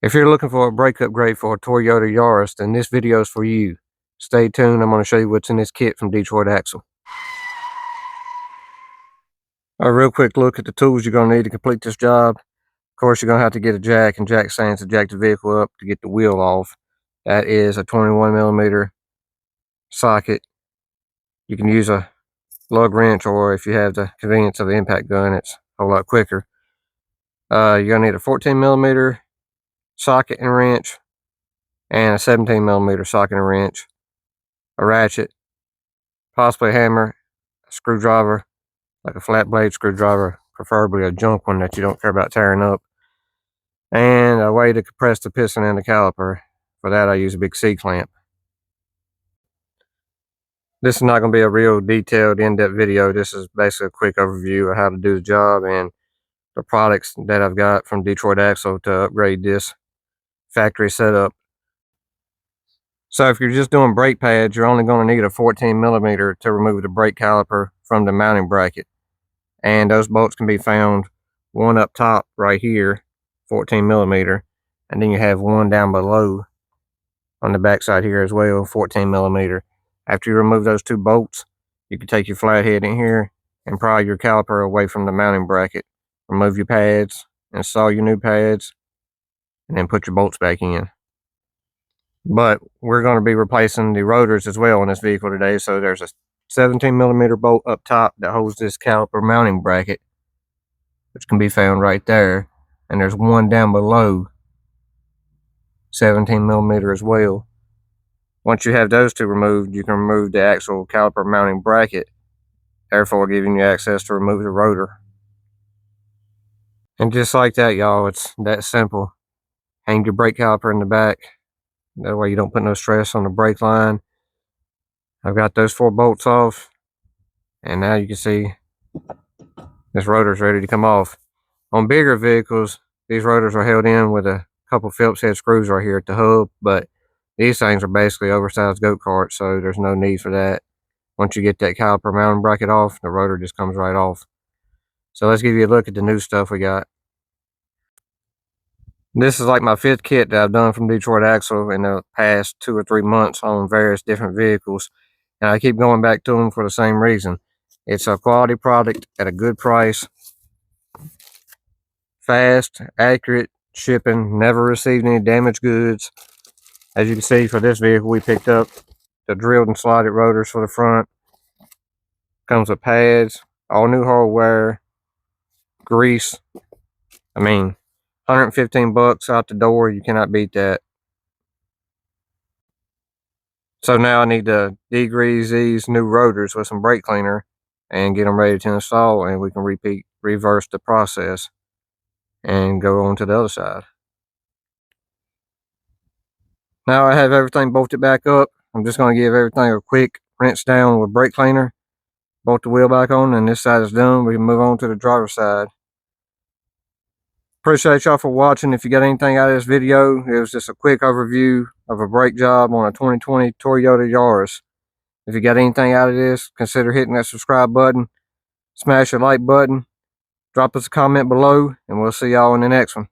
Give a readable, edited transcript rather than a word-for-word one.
If you're looking for a brake upgrade for a Toyota Yaris, then this video is for you. Stay tuned, I'm going to show you what's in this kit from Detroit Axle. A real quick look at the tools you're going to need to complete this job. Of course, you're going to have to get a jack and jack stands to jack the vehicle up to get the wheel off. That is a 21mm socket. You can use a lug wrench, or if you have the convenience of the impact gun, it's a whole lot quicker. You're going to need a 14mm socket and wrench, and a 17mm socket and wrench, a ratchet, possibly a hammer, a screwdriver, like a flat blade screwdriver, preferably a junk one that you don't care about tearing up, and a way to compress the piston and the caliper. For that, I use a big C-clamp. This is not going to be a real detailed, in-depth video. This is basically a quick overview of how to do the job and the products that I've got from Detroit Axle to upgrade this factory setup. So if you're just doing brake pads, you're only going to need a 14mm to remove the brake caliper from the mounting bracket. And those bolts can be found one up top right here, 14mm, and then you have one down below on the back side here as well, 14mm. After you remove those two bolts, you can take your flathead in here and pry your caliper away from the mounting bracket. Remove your pads, install your new pads, and then put your bolts back in. But we're going to be replacing the rotors as well in this vehicle today, so there's a 17mm bolt up top that holds this caliper mounting bracket, which can be found right there, and there's one down below, 17mm as well. Once you have those two removed, you can remove the actual caliper mounting bracket, therefore giving you access to remove the rotor. And just like that, y'all, it's that simple. Hang your brake caliper in the back, that way you don't put no stress on the brake line. I've got those 4 bolts off, and now you can see this rotor's ready to come off. On bigger vehicles, these rotors are held in with a couple Phillips head screws right here at the hub, but these things are basically oversized go-karts, so there's no need for that. Once you get that caliper mounting bracket off, the rotor just comes right off. So let's give you a look at the new stuff we got. This is like my 5th kit that I've done from Detroit Axle in the past 2 or 3 months on various different vehicles, and I keep going back to them for the same reason. It's a quality product at a good price, fast, accurate shipping, never received any damaged goods. As you can see, for this vehicle, we picked up the drilled and slotted rotors for the front. Comes with pads, all new hardware, grease. I mean, $115 out the door. You cannot beat that. So now I need to degrease these new rotors with some brake cleaner and get them ready to install, and we can reverse the process and go on to the other side. Now I have everything bolted back up. I'm just going to give everything a quick rinse down with brake cleaner, bolt the wheel back on, and this side is done. We can move on to the driver's side. Appreciate y'all for watching. If you got anything out of this video, it was just a quick overview of a brake job on a 2020 Toyota Yaris. If you got anything out of this, consider hitting that subscribe button, smash the like button, drop us a comment below, and we'll see y'all in the next one.